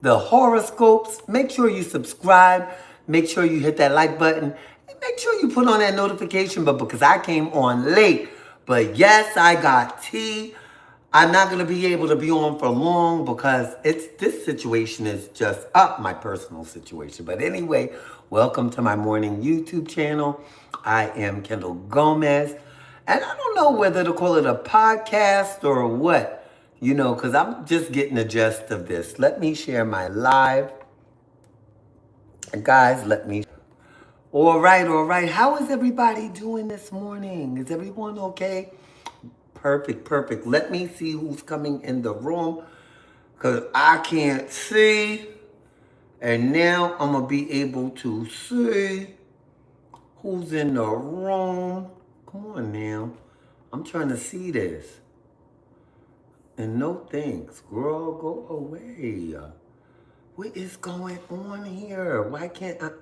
the horoscopes. Make sure you subscribe. Make sure you hit that like button. And make sure you put on that notification bell because I came on late. But yes, I got tea. I'm not going to be able to be on for long because this situation is just up my personal situation. But anyway, welcome to my morning YouTube channel. I am Kendall Gomez. And I don't know whether to call it a podcast or what, because I'm just getting the gist of this. Let me share my live. And guys, let me. All right, all right. How is everybody doing this morning? Is everyone okay? Perfect, perfect. Let me see who's coming in the room because I can't see. And now I'm going to be able to see who's in the room. Come on now. I'm trying to see this. And no thanks. Girl, go away. What is going on here? Why can't I?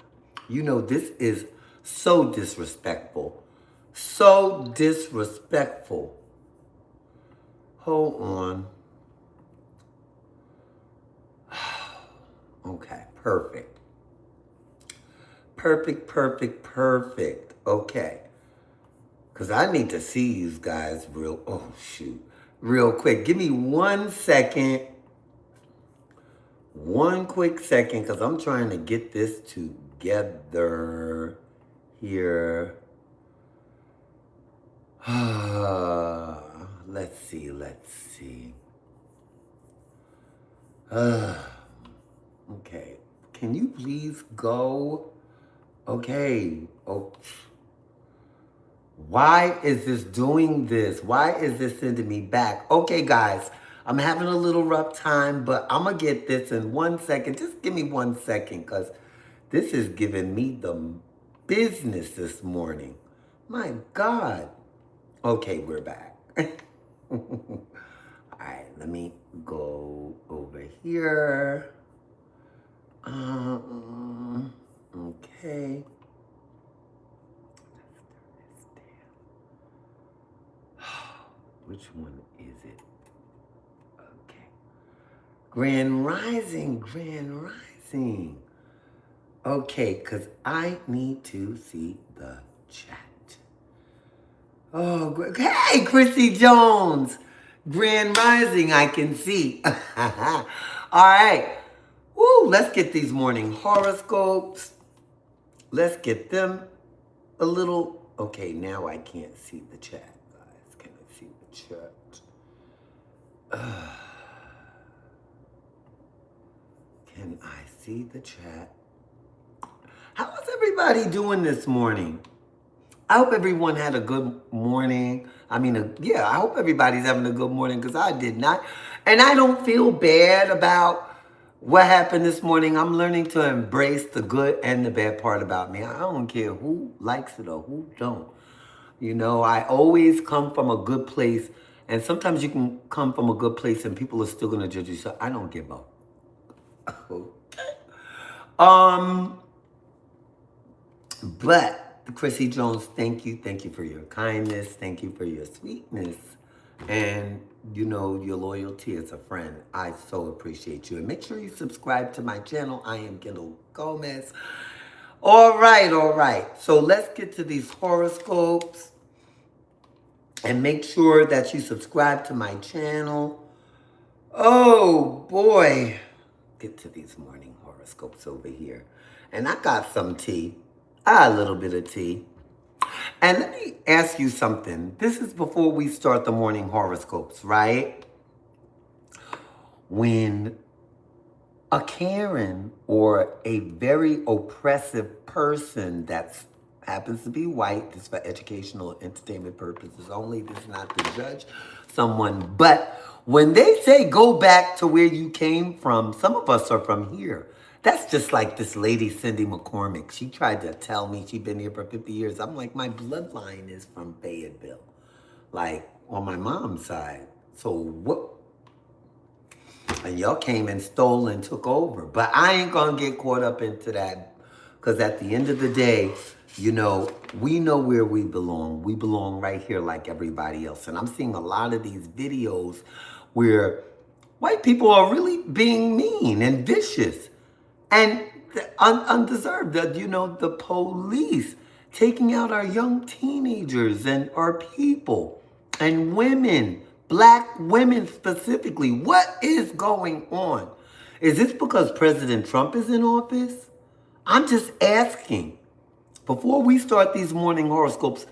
This is so disrespectful. So disrespectful. Hold on. Okay, perfect. Perfect, perfect, perfect. Okay. Because I need to see you guys real quick. Give me 1 second. One quick second, because I'm trying to get this together here. Let's see. Okay. Can you please go? Okay. Oh. Why is this doing this? Why is this sending me back? Okay, guys. I'm having a little rough time, but I'm going to get this in 1 second. Just give me 1 second, because this is giving me the business this morning. My God. Okay, we're back. All right, let me go over here. Okay. Which one is it? Okay. Grand Rising. Okay, because I need to see the chat. Oh, hey, Chrissy Jones. Grand Rising, I can see. All right. Woo, let's get these morning horoscopes. Let's get them a little. Okay, now I can't see the chat, guys. Can I see the chat? Can I see the chat? How is everybody doing this morning? I hope everyone had a good morning. I hope everybody's having a good morning because I did not. And I don't feel bad about what happened this morning. I'm learning to embrace the good and the bad part about me. I don't care who likes it or who don't. I always come from a good place. And sometimes you can come from a good place and people are still going to judge you. So I don't give up. But Chrissy Jones, thank you. Thank you for your kindness. Thank you for your sweetness. And, your loyalty as a friend. I so appreciate you. And make sure you subscribe to my channel. I am Kendall Gomez. All right. So let's get to these horoscopes. And make sure that you subscribe to my channel. Oh, boy. Get to these morning horoscopes over here. And I got some tea. A little bit of tea. And let me ask you something. This is before we start the morning horoscopes, right? When a Karen or a very oppressive person that happens to be white, this is for educational entertainment purposes only, this is not to judge someone, but when they say go back to where you came from, some of us are from here. That's just like this lady, Cindy McCormick. She tried to tell me she'd been here for 50 years. I'm like, my bloodline is from Fayetteville, like on my mom's side. So what? And y'all came and stole and took over. But I ain't going to get caught up into that because at the end of the day, we know where we belong. We belong right here like everybody else. And I'm seeing a lot of these videos where White people are really being mean and vicious and undeserved. The police taking out our young teenagers and our people and women, black women specifically. What is going on? Is this because President Trump is in office? I'm just asking. Before we start these morning horoscopes,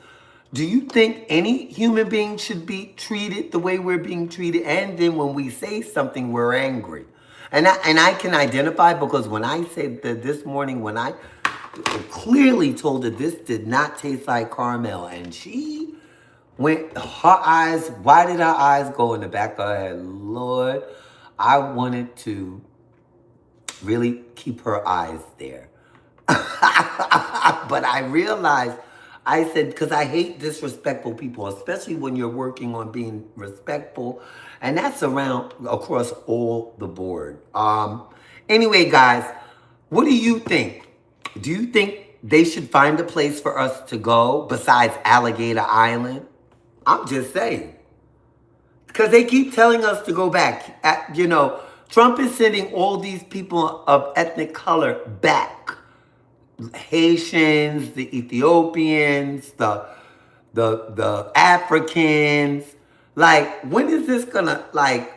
do you think any human being should be treated the way we're being treated? And then when we say something, we're angry. And I can identify, because when I said that this morning, when I clearly told her this did not taste like caramel, and she went, her eyes, why did her eyes go in the back of her head? Lord, I wanted to really keep her eyes there. But I realized, I said, because I hate disrespectful people, especially when you're working on being respectful. And that's around across all the board. Anyway, guys, what do you think? Do you think they should find a place for us to go besides Alligator Island? I'm just saying. Because they keep telling us to go back. Trump is sending all these people of ethnic color back. Haitians, the Ethiopians, the Africans. Like, when is this gonna,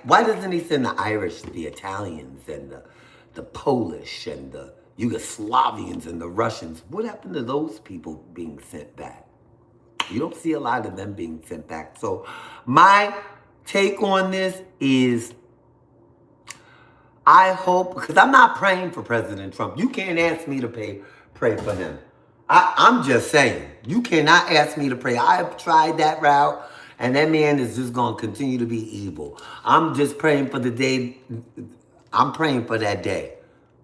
why doesn't he send the Irish, the Italians, and the Polish, and the Yugoslavians, and the Russians? What happened to those people being sent back? You don't see a lot of them being sent back. So my take on this is, I hope, because I'm not praying for President Trump. You can't ask me to pray for him. I'm just saying, you cannot ask me to pray. I've tried that route, and that man is just going to continue to be evil. I'm just praying for the day. I'm praying for that day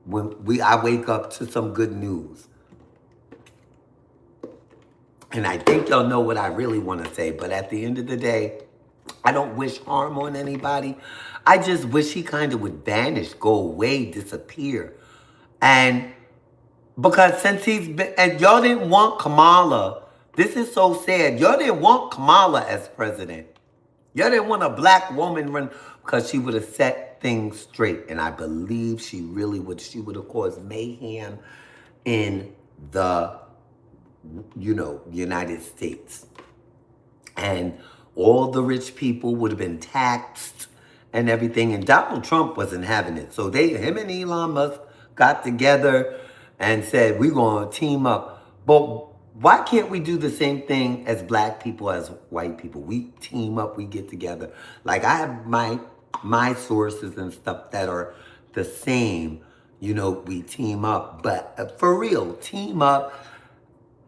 when I wake up to some good news. And I think y'all know what I really want to say, but at the end of the day, I don't wish harm on anybody. I just wish he kind of would vanish, go away, disappear. And because since he's been, and y'all didn't want Kamala, this is so sad. Y'all didn't want Kamala as president. Y'all didn't want a black woman run, because she would have set things straight. And I believe she really would. She would have caused mayhem in the, United States. And all the rich people would have been taxed and everything. And Donald Trump wasn't having it. So him and Elon Musk got together and said, we're going to team up. But why can't we do the same thing as black people, as white people? We team up, we get together. Like, I have my sources and stuff that are the same. We team up. But for real, team up.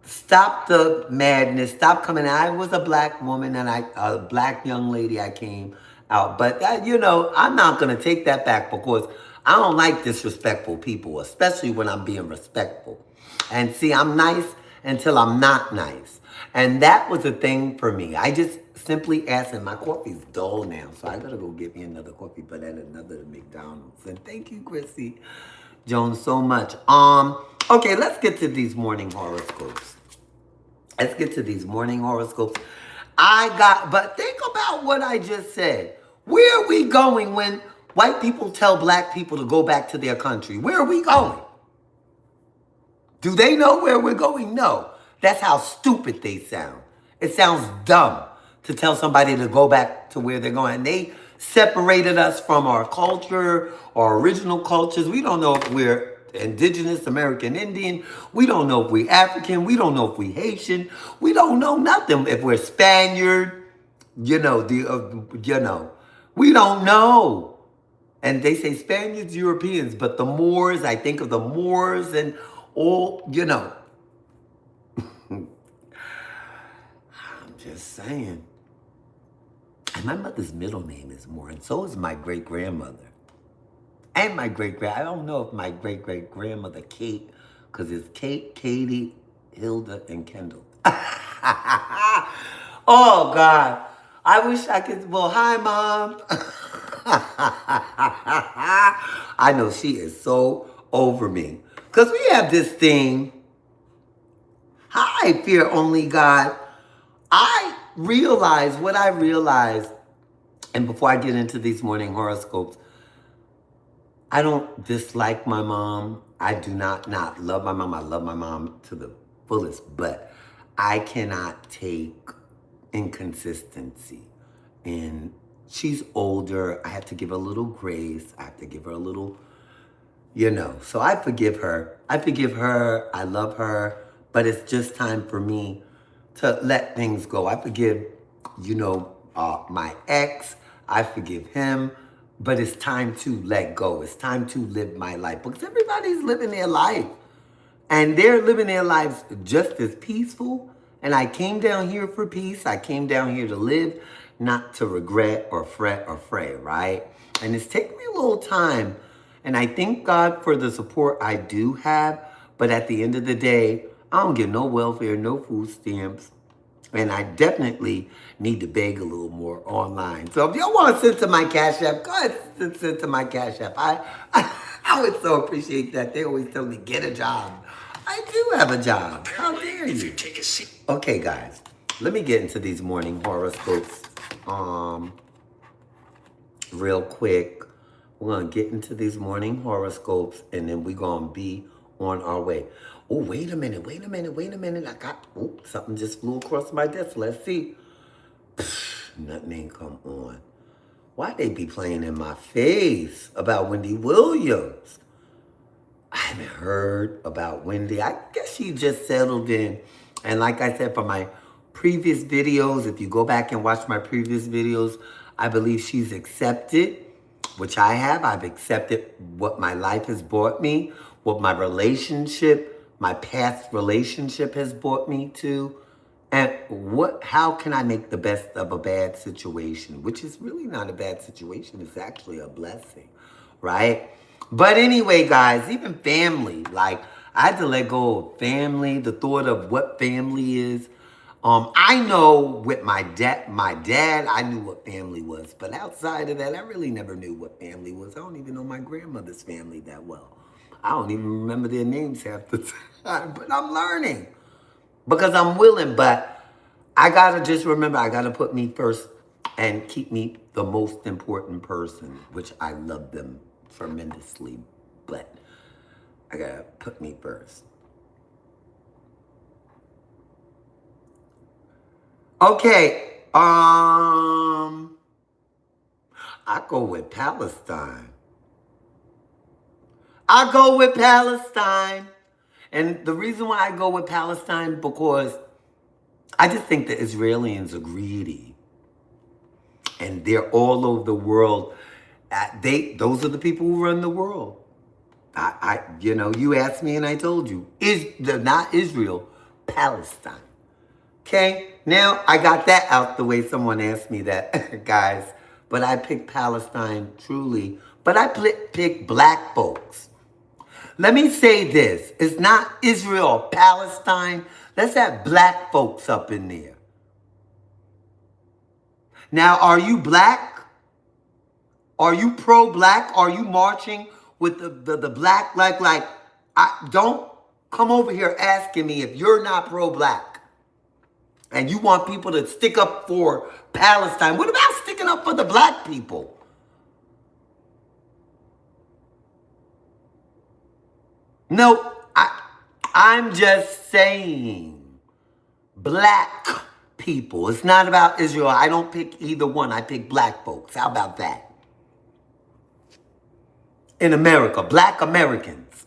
Stop the madness. Stop coming. I was a black woman and a black young lady. I came out. But, I'm not going to take that back, because I don't like disrespectful people, especially when I'm being respectful. And see, I'm nice until I'm not nice. And that was a thing for me. I just simply asked, and my coffee's dull now, so I got to go get me another coffee, but at another McDonald's. And thank you, Chrissy Jones, so much. Okay, let's get to these morning horoscopes. But think about what I just said. Where are we going when white people tell black people to go back to their country? Where are we going? Do they know where we're going? No. That's how stupid they sound. It sounds dumb to tell somebody to go back to where they're going. And they separated us from our culture, our original cultures. We don't know if we're Indigenous, American Indian. We don't know if we're African. We don't know if we're Haitian. We don't know nothing. If we're Spaniard, we don't know. And they say Spaniards, Europeans, but the Moors, I think of the Moors and all, I'm just saying. And my mother's middle name is Moore, and so is my great-grandmother. And my I don't know if my great-great-grandmother Kate, because it's Kate, Katie, Hilda, and Kendall. Oh, God. I wish I could, well, hi, Mom. I know she is so over me. Because we have this thing, hi, fear only God. what I realized, and before I get into these morning horoscopes, I don't dislike my mom. I do not love my mom. I love my mom to the fullest, but I cannot take inconsistency. And she's older. I have to give her a little grace. I have to give her a little, So I forgive her. I forgive her. I love her. But it's just time for me to let things go. I forgive, my ex. I forgive him. But it's time to let go. It's time to live my life because everybody's living their life. And they're living their lives just as peaceful. And I came down here for peace. I came down here to live, not to regret or fret or fray, right? And it's taken me a little time. And I thank God for the support I do have. But at the end of the day, I don't get no welfare, no food stamps. And I definitely need to beg a little more online. So if y'all want to send to my Cash App, go ahead and send to my Cash App. I would so appreciate that. They always tell me, get a job. I do have a job. How dare you? Okay, guys, let me get into these morning horoscopes real quick. We're going to get into these morning horoscopes, and then we're going to be on our way. Oh, wait a minute. Something just flew across my desk. Let's see. Nothing ain't come on. Why they be playing in my face about Wendy Williams? I haven't heard about Wendy. I guess she just settled in. And like I said, for my previous videos, if you go back and watch my previous videos, I believe she's accepted, which I have. I've accepted what my life has brought me, what my past relationship has brought me to. And how can I make the best of a bad situation? Which is really not a bad situation. It's actually a blessing, right? But anyway, guys, even family, like I had to let go of family, the thought of what family is. I know with my dad, I knew what family was. But outside of that, I really never knew what family was. I don't even know my grandmother's family that well. I don't even remember their names half the time, but I'm learning because I'm willing, but I gotta just remember, I gotta put me first and keep me the most important person, which I love them tremendously, but I gotta put me first. Okay, I go with Palestine. I go with Palestine. And the reason why I go with Palestine, because I just think the Israelis are greedy. And they're all over the world. Those are the people who run the world. You asked me and I told you. Not Israel, Palestine. Okay? Now I got that out the way. Someone asked me that, guys. But I picked Palestine truly. But I picked black folks. Let me say this. It's not Israel or Palestine. Let's have black folks up in there. Now, are you black? Are you pro-black? Are you marching with the black? Don't come over here asking me if you're not pro-black. And you want people to stick up for Palestine. What about sticking up for the black people? No, I'm just saying black people. It's not about Israel. I don't pick either one. I pick black folks. How about that? In America, black Americans.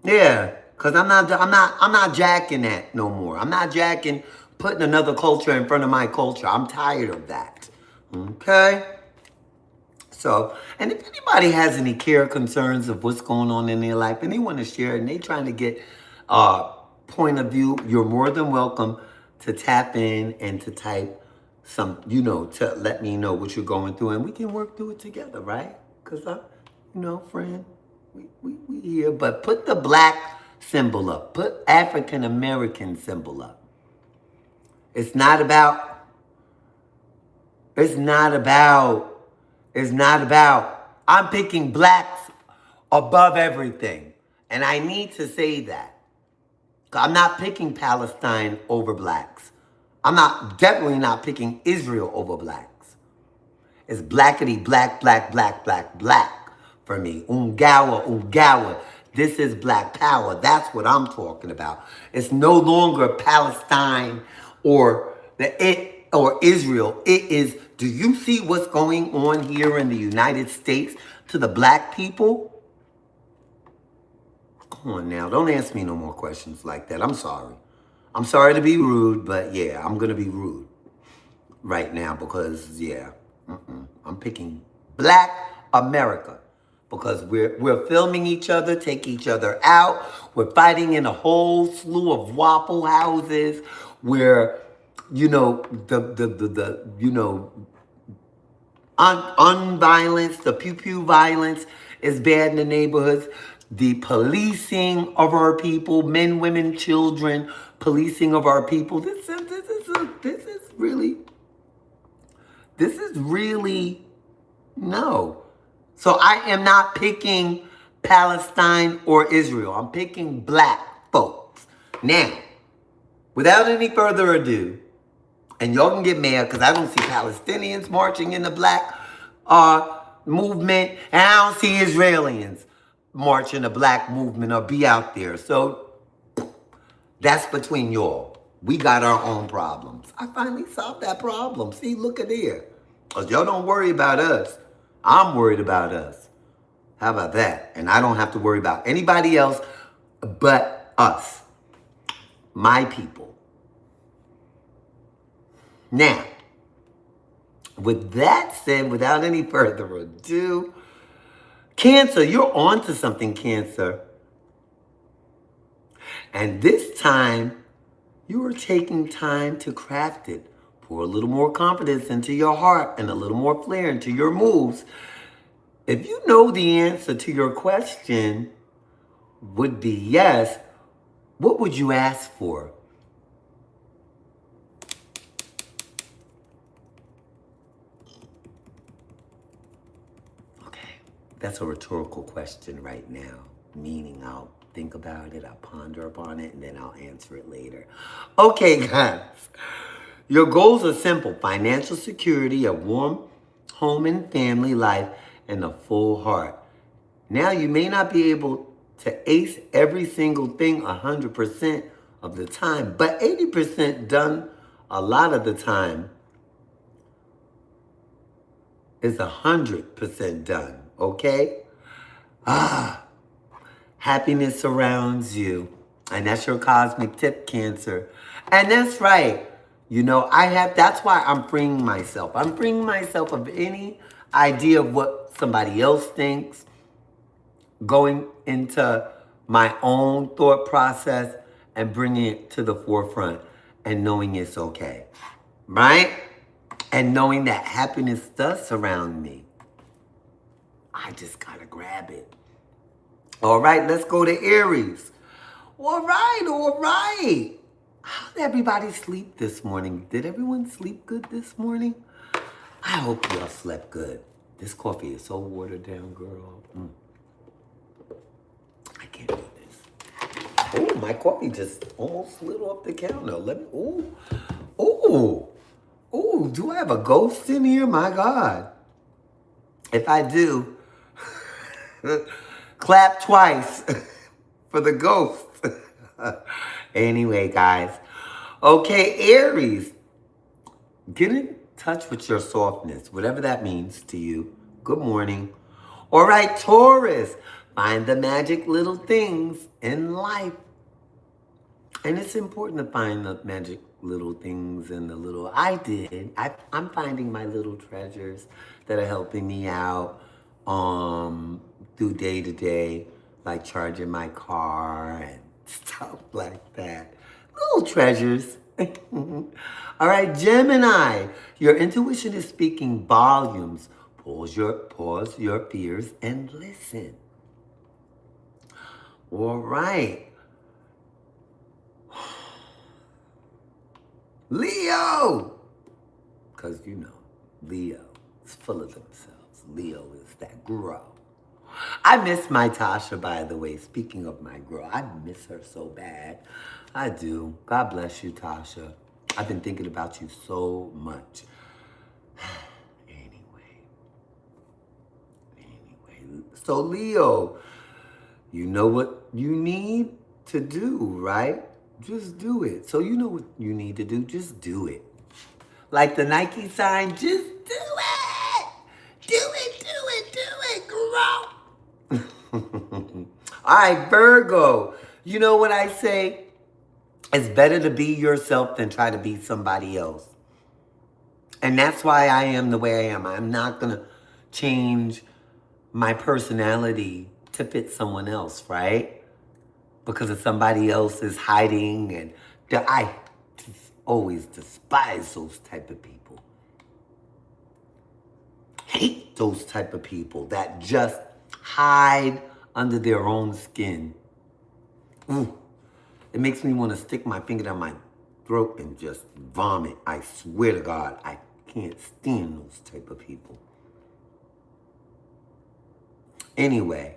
Yeah, because I'm not jacking that no more. I'm not jacking putting another culture in front of my culture. I'm tired of that. Okay? So, and if anybody has any care concerns of what's going on in their life and they want to share it and they trying to get point of view, you're more than welcome to tap in and to type some, to let me know what you're going through and we can work through it together, right? Because friend, we here. But put the black symbol up. Put African American symbol up. It's not about, I'm picking blacks above everything. And I need to say that. I'm not picking Palestine over blacks. I'm definitely not picking Israel over blacks. It's blackety black, black, black, black, black for me. Ungawa, ungawa. This is black power. That's what I'm talking about. It's no longer Palestine or or Israel. It is, do you see what's going on here in the United States to the black people? Come on now, don't ask me no more questions like that. I'm sorry. I'm sorry to be rude, but yeah, I'm going to be rude right now because, yeah, I'm picking Black America because we're filming each other, take each other out. We're fighting in a whole slew of Waffle Houses where, you know, unviolence, the pew-pew violence is bad in the neighborhoods. The policing of our people, men, women, children, policing of our people. This is really no. So I am not picking Palestine or Israel. I'm picking black folks. Now, without any further ado, and y'all can get mad because I don't see Palestinians marching in the black movement, and I don't see Israelis march in the black movement or be out there. So that's between y'all. We got our own problems. I finally solved that problem. See, look at here. Because y'all don't worry about us. I'm worried about us. How about that? And I don't have to worry about anybody else but us. My people. Now, with that said, without any further ado, Cancer, you're on to something, Cancer. And this time, you are taking time to craft it. Pour a little more confidence into your heart and a little more flair into your moves. If you know the answer to your question would be yes, what would you ask for? Okay, that's a rhetorical question right now, meaning I'll think about it, I'll ponder upon it, and then I'll answer it later. Okay, guys. Your goals are simple: financial security, a warm home and family life, and a full heart. Now, you may not be able to ace every single thing 100% of the time, but 80% done a lot of the time is 100% done, okay? Happiness surrounds you, and that's your cosmic tip, Cancer. And that's right. You know, that's why I'm freeing myself. I'm freeing myself of any idea of what somebody else thinks, going into my own thought process and bringing it to the forefront and knowing it's okay, right? And knowing that happiness does surround me. I just gotta grab it. All right, let's go to Aries. All right. How did everybody sleep this morning? Did everyone sleep good this morning? I hope y'all slept good. This coffee is so watered down, girl. I can't do this. Oh, my coffee just almost slid off the counter. Do I have a ghost in here? My God. If I do, clap twice for the ghost. Anyway, guys. Okay, Aries. Get in touch with your softness, whatever that means to you. Good morning. All right, Taurus. Find the magic little things in life. And it's important to find the magic little things and the little... I'm finding my little treasures that are helping me out through day to day, like charging my car and stuff like that. Little treasures. All right, Gemini. Your intuition is speaking volumes. Pause your fears and listen. All right. Leo. Because, you know, Leo is full of themselves. Leo is that girl. I miss my Tasha, by the way. Speaking of my girl, I miss her so bad. I do. God bless you, Tasha. I've been thinking about you so much. Anyway, So Leo, you know what you need to do, right? Just do it. So you know what you need to do, just do it. Like the Nike sign, just do it. Do it, do it, do it, girl. All right, Virgo. You know what I say? It's better to be yourself than try to be somebody else. And that's why I am the way I am. I'm not going to change my personality to fit someone else, right? Because if somebody else is hiding, and I just always despise those type of people. Hate those type of people that just hide under their own skin. Ooh, it makes me want to stick my finger down my throat and just vomit. I swear to God, I can't stand those type of people. Anyway,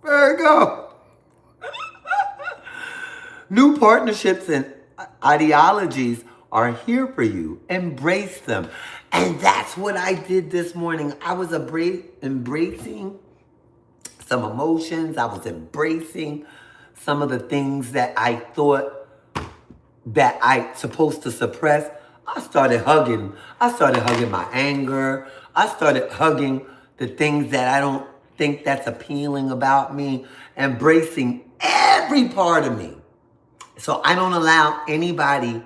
Virgo. New partnerships and ideologies are here for you. Embrace them. And that's what I did this morning. I was embracing some emotions. I was embracing some of the things that I thought that I supposed to suppress. I started hugging my anger. I started hugging the things that I don't think that's appealing about me, embracing every part of me. So I don't allow anybody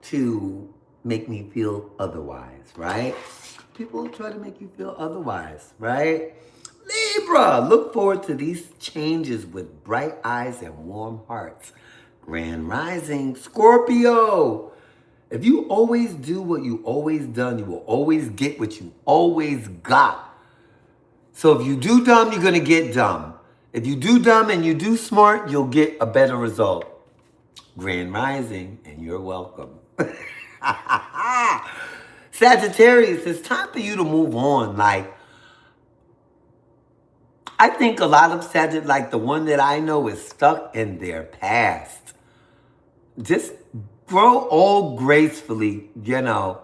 to make me feel otherwise, right? People try to make you feel otherwise, right? Libra, look forward to these changes with bright eyes and warm hearts. Grand Rising, Scorpio. If you always do what you always done, you will always get what you always got. So if you do dumb, you're going to get dumb. If you do dumb and you do smart, you'll get a better result. Grand Rising, and you're welcome. Sagittarius, it's time for you to move on. Like, I think a lot of Sagittarius, like the one that I know, is stuck in their past. Just grow old gracefully, you know.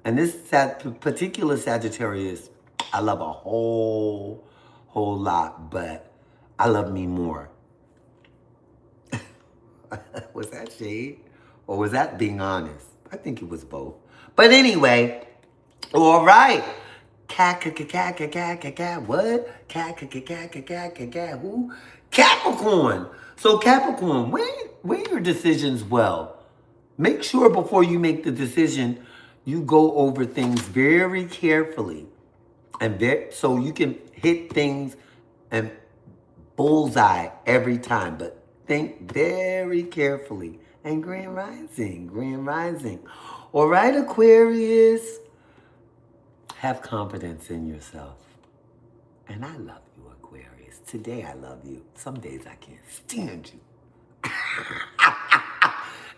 And this particular Sagittarius, I love a whole lot, but I love me more. Was that shade? Or was that being honest? I think it was both. But anyway, all right. What? Who? Capricorn. So Capricorn, weigh your decisions well. Make sure before you make the decision, you go over things very carefully. And so you can hit things and bullseye every time. But think very carefully. And Grand Rising. All right, Aquarius. Have confidence in yourself. And I love you, Aquarius. Today I love you. Some days I can't stand you.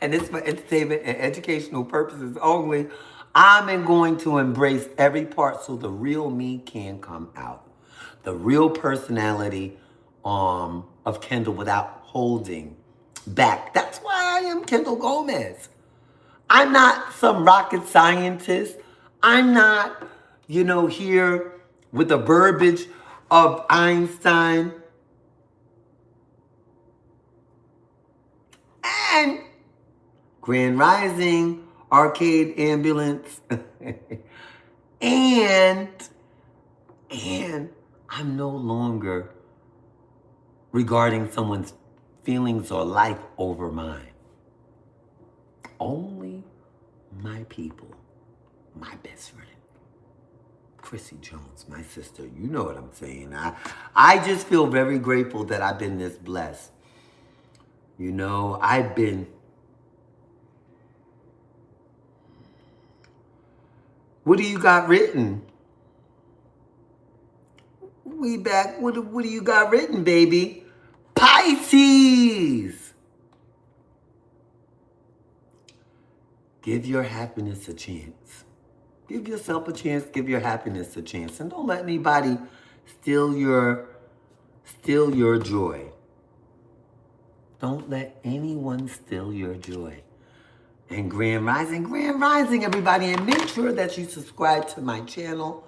And it's for entertainment and educational purposes only. I'm going to embrace every part so the real me can come out. The real personality of Kendall without holding back. That's why I am Kendall Gomez. I'm not some rocket scientist. I'm not, here with the verbiage of Einstein. And Grand Rising, Arcade Ambulance. and I'm no longer regarding someone's feelings or life over mine. Only my people, my best friend, Chrissy Jones, my sister. You know what I'm saying. I just feel very grateful that I've been this blessed. I've been... What do you got written? We back. What do you got written, baby? Pisces! Give your happiness a chance. Give yourself a chance. Give your happiness a chance. And don't let anybody steal your joy. Don't let anyone steal your joy. And Grand Rising, everybody. And make sure that you subscribe to my channel.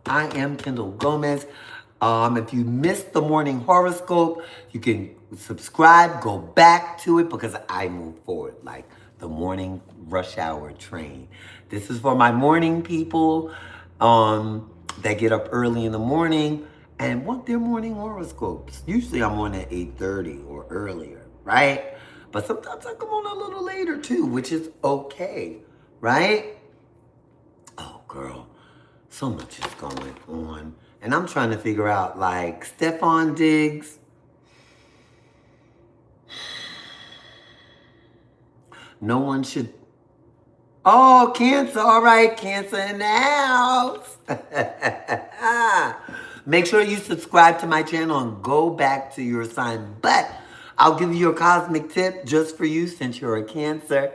I am Kendall Gomez. If you missed the morning horoscope, you can subscribe, go back to it because I move forward like the morning rush hour train. This is for my morning people that get up early in the morning and want their morning horoscopes. Usually I'm on at 8:30 or earlier, right? But sometimes I come on a little later too, which is okay, right? Oh, girl, so much is going on. And I'm trying to figure out, like, Stefan Diggs. No one should. Oh, Cancer. All right, Cancer in the house. Make sure you subscribe to my channel and go back to your sign. But I'll give you your cosmic tip just for you since you're a Cancer.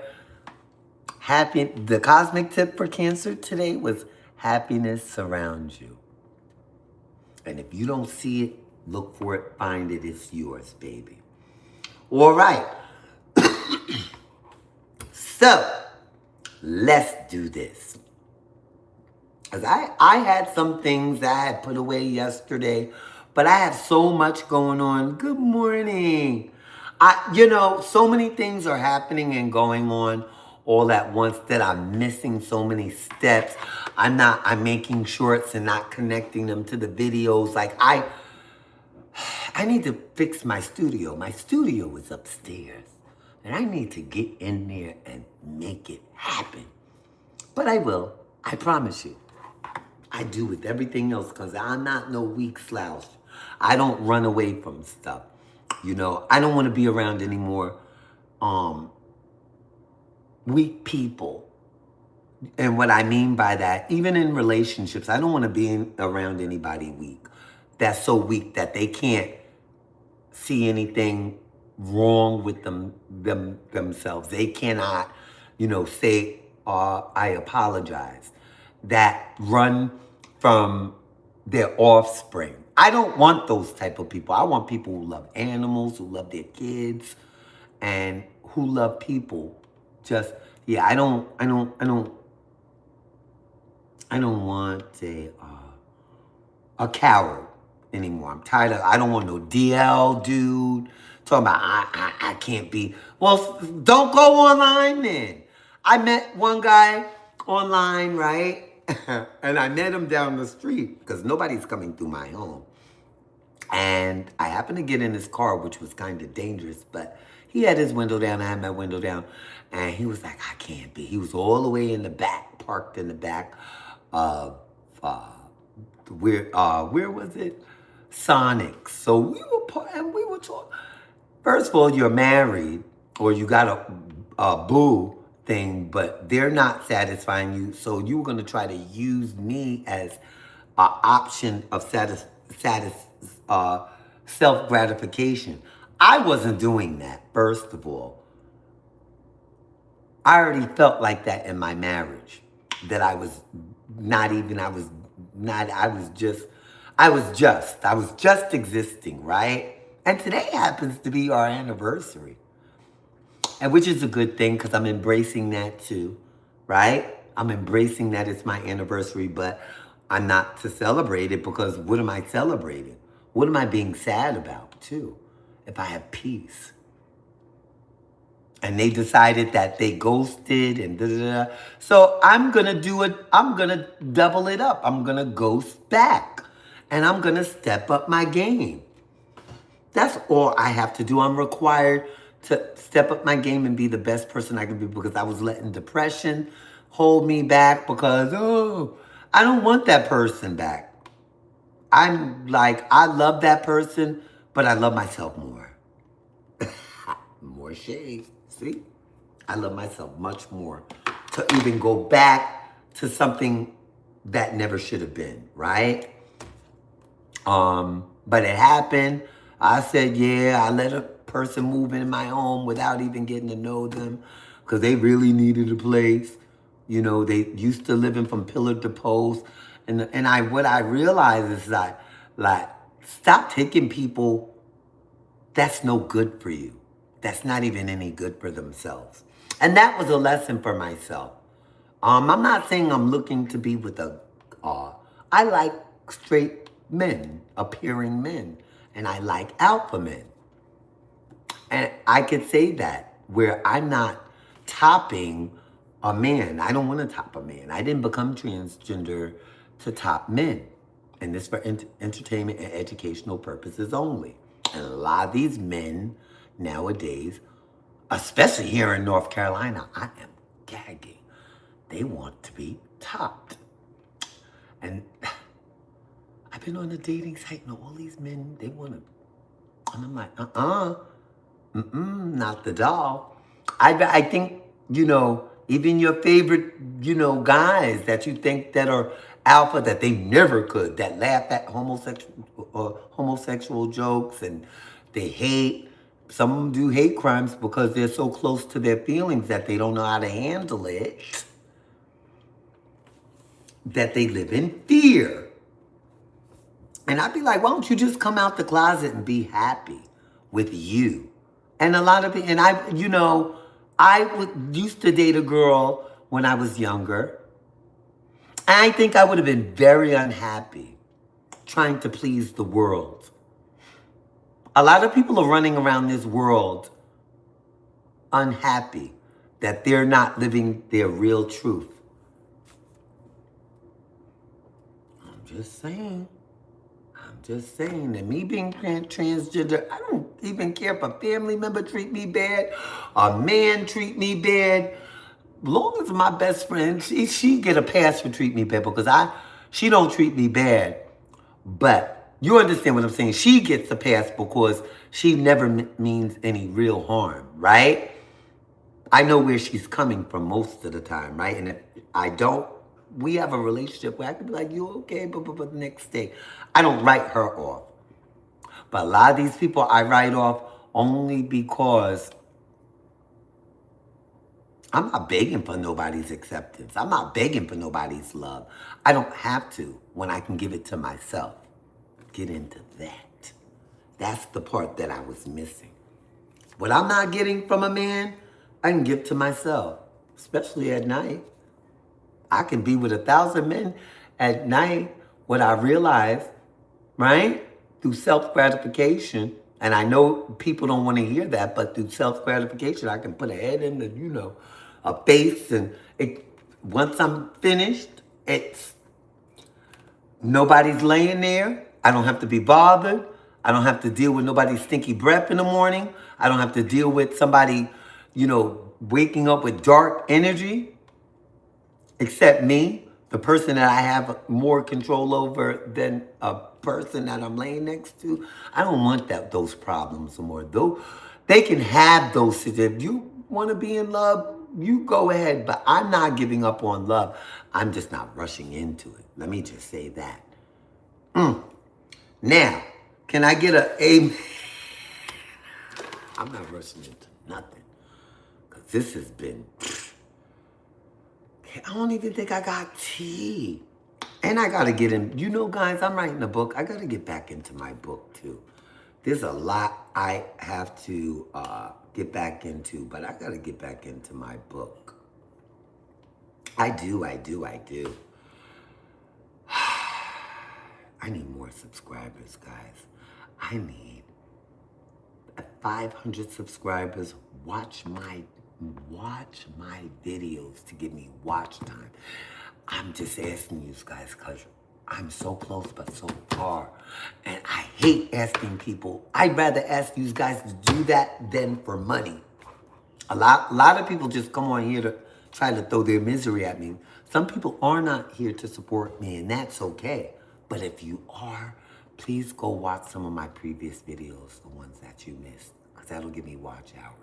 The cosmic tip for Cancer today was happiness surrounds you. And if you don't see it, look for it, find it, it's yours, baby. All right. So, let's do this. Because I had some things I had put away yesterday, but I have so much going on. Good morning. So many things are happening and going on all at once that I'm missing so many steps. I'm making shorts and not connecting them to the videos. Like I need to fix my studio. My studio is upstairs. And I need to get in there and make it happen. But I will. I promise you. I do with everything else because I'm not no weak slouch. I don't run away from stuff. I don't want to be around any more weak people. And what I mean by that, even in relationships, I don't want to be around anybody weak. That's so weak that they can't see anything wrong with themselves. They cannot, say, I apologize. That run from their offspring. I don't want those type of people. I want people who love animals, who love their kids, and who love people. I don't want a coward anymore. I'm tired of, I don't want no DL dude talking about I can't be. Well, don't go online then. I met one guy online, right? And I met him down the street because nobody's coming through my home. And I happened to get in his car, which was kind of dangerous, but he had his window down, I had my window down, and he was like, I can't be. He was all the way in the back, parked in the back of, where was it? Sonic. So we were talking. First of all, you're married or you got a boo thing, but they're not satisfying you. So you were going to try to use me as an option of self-gratification. I wasn't doing that, first of all. I already felt like that in my marriage, that I was just existing, right? And today happens to be our anniversary. And which is a good thing because I'm embracing that too, right? I'm embracing that it's my anniversary, but I'm not to celebrate it because what am I celebrating? What am I being sad about too? If I have peace. And they decided that they ghosted and da-da-da. So I'm going to do it. I'm going to double it up. I'm going to ghost back. And I'm going to step up my game. That's all I have to do. I'm required to step up my game and be the best person I can be because I was letting depression hold me back because, I don't want that person back. I'm like, I love that person, but I love myself more. More shade. See? I love myself much more to even go back to something that never should have been, right? But it happened. I said, yeah, I let a person move in my home without even getting to know them because they really needed a place. They used to living from pillar to post. And what I realized is that, like, stop taking people that's no good for you. That's not even any good for themselves. And that was a lesson for myself. I'm not saying I'm looking to be with a I like straight men, appearing men, and I like alpha men. And I could say that where I'm not topping a man. I don't want to top a man. I didn't become transgender to top men. And this for entertainment and educational purposes only. And a lot of these men nowadays, especially here in North Carolina, I am gagging. They want to be topped. And I've been on a dating site and all these men, they want to, and I'm like, not the doll. I think, even your favorite, guys that you think that are alpha, that they never could, that laugh at homosexual jokes, and they hate. Some of them do hate crimes because they're so close to their feelings that they don't know how to handle it, that they live in fear. And I'd be like, why don't you just come out the closet and be happy with you? And a lot of people, and used to date a girl when I was younger. And I think I would have been very unhappy trying to please the world. A lot of people are running around this world unhappy that they're not living their real truth. I'm just saying. And me being transgender, I don't even care if a family member treat me bad, a man treat me bad. Long as my best friend, she get a pass for treat me bad because she don't treat me bad. But you understand what I'm saying? She gets a pass because she never means any real harm, right? I know where she's coming from most of the time, right? And if I don't, we have a relationship where I could be like, you okay, but the next day. I don't write her off. But a lot of these people I write off only because I'm not begging for nobody's acceptance. I'm not begging for nobody's love. I don't have to when I can give it to myself. Get into that. That's the part that I was missing. What I'm not getting from a man, I can give to myself, especially at night. I can be with 1,000 men at night. What I realize, right, through self-gratification, and I know people don't want to hear that, but through self-gratification, I can put a head in the, a face, and once I'm finished, it's nobody's laying there. I don't have to be bothered. I don't have to deal with nobody's stinky breath in the morning. I don't have to deal with somebody, waking up with dark energy. Except me, the person that I have more control over than a person that I'm laying next to. I don't want those problems anymore. Though they can have those. If you want to be in love, you go ahead. But I'm not giving up on love. I'm just not rushing into it. Let me just say that. Now, can I get a amen? I'm not rushing into nothing. Because this has been... I don't even think I got tea. And I got to get in. Guys, I'm writing a book. I got to get back into my book, too. There's a lot I have to get back into, but I got to get back into my book. I do. I need more subscribers, guys. I need 500 subscribers. Watch my videos to give me watch time. I'm just asking you guys because I'm so close but so far. And I hate asking people. I'd rather ask you guys to do that than for money. A lot of people just come on here to try to throw their misery at me. Some people are not here to support me, and that's okay. But if you are, please go watch some of my previous videos, the ones that you missed, because that'll give me watch hours.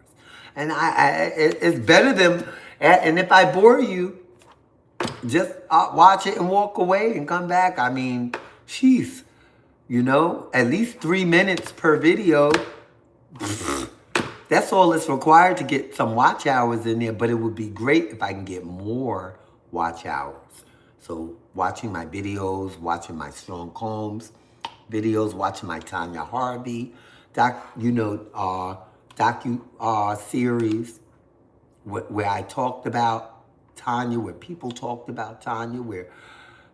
And it's better than, and if I bore you, just watch it and walk away and come back. I mean, jeez, at least 3 minutes per video. That's all that's required to get some watch hours in there, but it would be great if I can get more watch hours. So watching my videos, watching my Strong Combs videos, watching my Tanya Harvey series where I talked about Tanya, where people talked about Tanya, where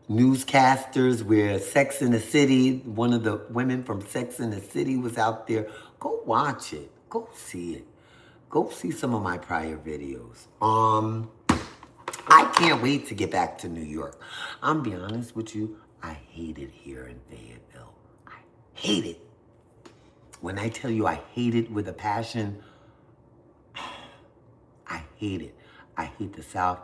newscasters where Sex in the City, one of the women from Sex in the City was out there. Go watch it. Go see it. Go see some of my prior videos. I can't wait to get back to New York. I'm be honest with you, I hate it here in Fayetteville. I hate it. When I tell you I hate it with a passion, I hate it. I hate the South.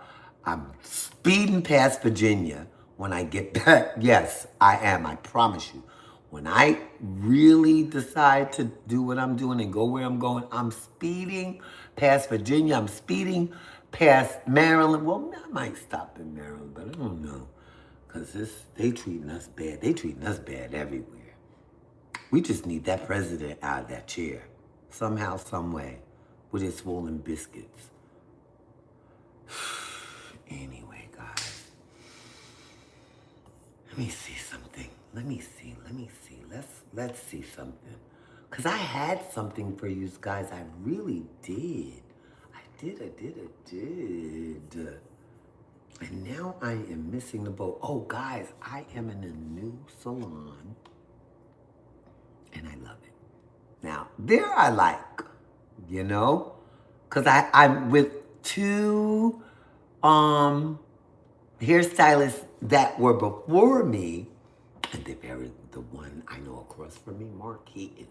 I'm speeding past Virginia when I get back. Yes, I am. I promise you. When I really decide to do what I'm doing and go where I'm going, I'm speeding past Virginia. I'm speeding past Maryland. Well, I might stop in Maryland, but I don't know. Because they treating us bad. They treating us bad everywhere. We just need that president out of that chair. Somehow, some way. With his swollen biscuits. Anyway, guys. Let me see something. Let me see. Let's see something. Because I had something for you guys. I really did. I did. And now I am missing the boat. Oh, guys, I am in a new salon. And I love it. Now, there I like, you know? Because I'm with two hairstylists that were before me. And the one I know across from me, Mark, he is,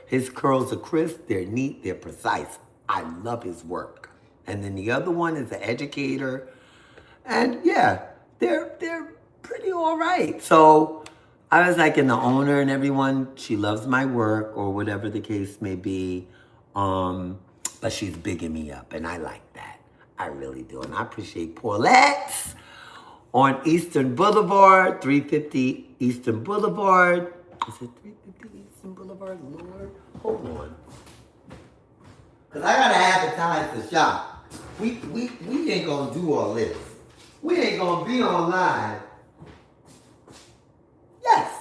his curls are crisp, they're neat, they're precise. I love his work. And then the other one is an educator. And yeah, they're pretty all right. So I was like, and the owner and everyone, she loves my work or whatever the case may be. But she's bigging me up, and I like that. I really do. And I appreciate Paulette's on Eastern Boulevard, 350 Eastern Boulevard. Is it 350 Eastern Boulevard? Lord, hold on. Because I got to advertise the shop. We ain't going to do all this. We ain't going to be online. Yes.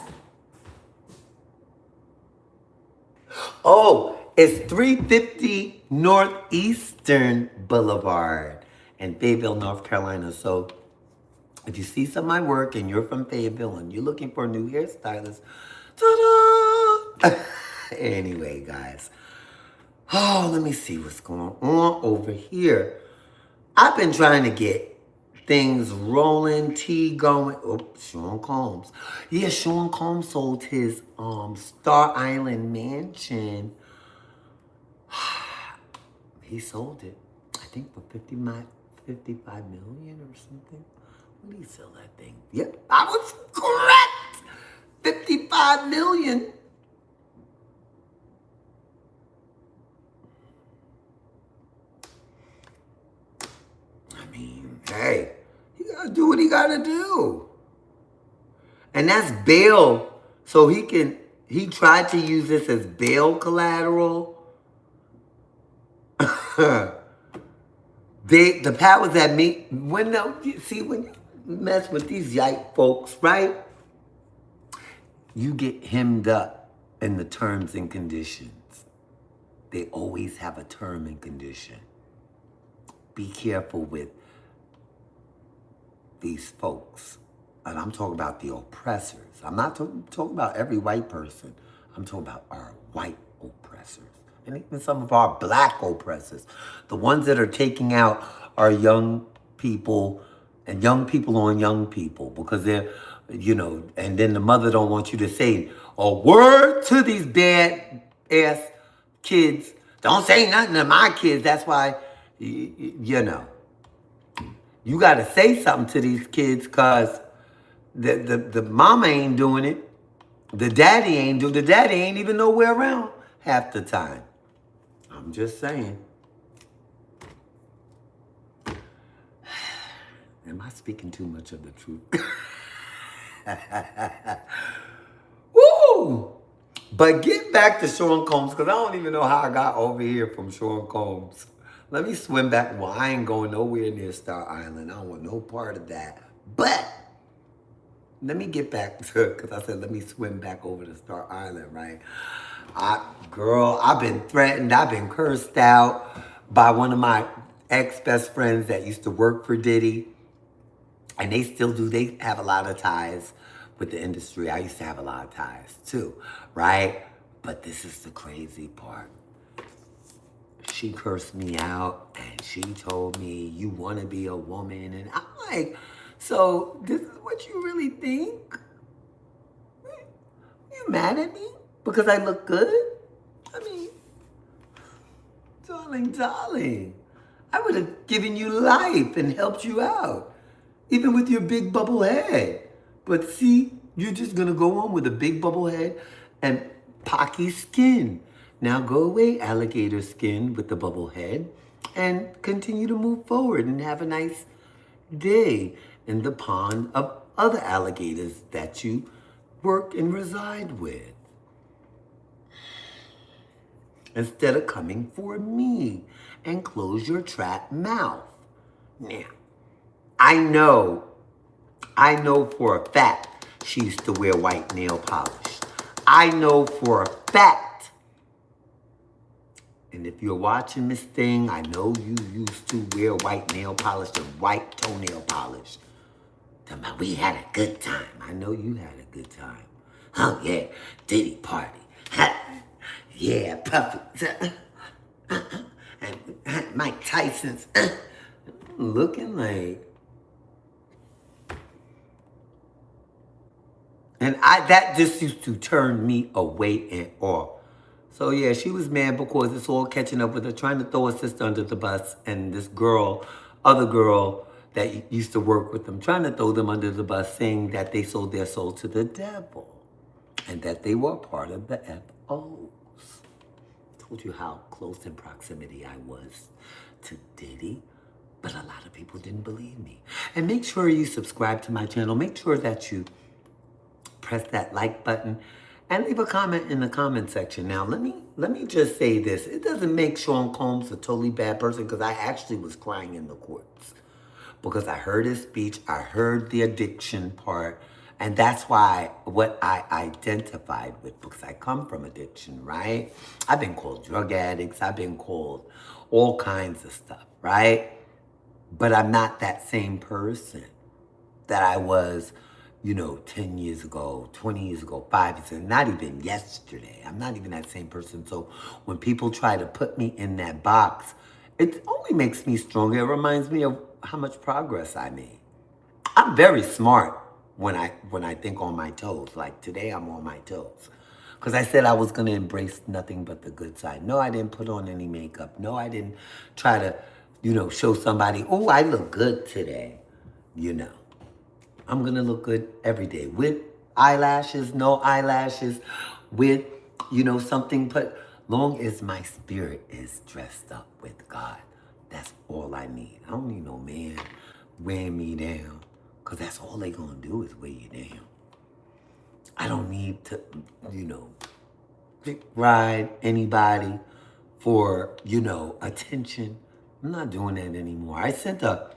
Oh, it's 350 Northeastern Boulevard in Fayetteville, North Carolina. So if you see some of my work and you're from Fayetteville and you're looking for a new hairstylist, ta-da! Anyway, guys. Oh, let me see what's going on over here. I've been trying to get things rolling, tea going. Oh, Sean Combs. Yeah, Sean Combs sold his Star Island mansion. He sold it, I think, for 55 million or something. What did he sell that thing? Yep, I was correct. 55 million. I mean, hey, he gotta do what he gotta do. And that's bail. So he tried to use this as bail collateral. The powers that me, when you mess with these yike folks, right? You get hemmed up in the terms and conditions. They always have a term and condition. Be careful with these folks. And I'm talking about the oppressors. I'm not talking about every white person. I'm talking about our white oppressors. And even some of our black oppressors. The ones that are taking out our young people and young people on young people because they're, and then the mother don't want you to say a word to these bad ass kids. Don't say nothing to my kids. That's why, you got to say something to these kids because the mama ain't doing it. The daddy ain't even nowhere around half the time. I'm just saying. Am I speaking too much of the truth? Woo! But get back to Sean Combs, because I don't even know how I got over here from Sean Combs. Let me swim back. Well, I ain't going nowhere near Star Island. I don't want no part of that. But let me get back to, because I said let me swim back over to Star Island, right? I've been threatened. I've been cursed out by one of my ex-best friends that used to work for Diddy. And they still do. They have a lot of ties with the industry. I used to have a lot of ties too, right? But this is the crazy part. She cursed me out and she told me, you want to be a woman. And I'm like, so this is what you really think? You mad at me because I look good? I mean, darling, I would have given you life and helped you out, even with your big bubble head. But see, you're just gonna go on with a big bubble head and pocky skin. Now go away, alligator skin with the bubble head, and continue to move forward and have a nice day in the pond of other alligators that you work and reside with, instead of coming for me. And close your trap mouth. Now, I know for a fact she used to wear white nail polish. I know for a fact. And if you're watching this thing, I know you used to wear white nail polish and white toenail polish. Talking about we had a good time. I know you had a good time. Oh yeah, Diddy party. Yeah, Puffy. And Mike Tyson's looking like. And that just used to turn me away and off. So yeah, she was mad because it's all catching up with her, trying to throw her sister under the bus, and this other girl that used to work with them, trying to throw them under the bus, saying that they sold their soul to the devil and that they were part of the FOs. Told you how close in proximity I was to Diddy, but a lot of people didn't believe me. And make sure you subscribe to my channel. Make sure that you press that like button and leave a comment in the comment section. Now, let me just say this. It doesn't make Sean Combs a totally bad person, because I actually was crying in the courts because I heard his speech, I heard the addiction part, and that's why what I identified with, because I come from addiction, right? I've been called drug addicts, I've been called all kinds of stuff, right? But I'm not that same person that I was, 10 years ago, 20 years ago, 5 years ago, not even yesterday. I'm not even that same person. So when people try to put me in that box, it only makes me stronger. It reminds me of how much progress I made. I'm very smart when I think on my toes. Like today, I'm on my toes. Because I said I was going to embrace nothing but the good side. No, I didn't put on any makeup. No, I didn't try to, show somebody, oh, I look good today. I'm going to look good every day. With eyelashes, no eyelashes, with, something. But long as my spirit is dressed up with God, that's all I need. I don't need no man weighing me down, because that's all they going to do is weigh you down. I don't need to, ride anybody for, attention. I'm not doing that anymore. I sent a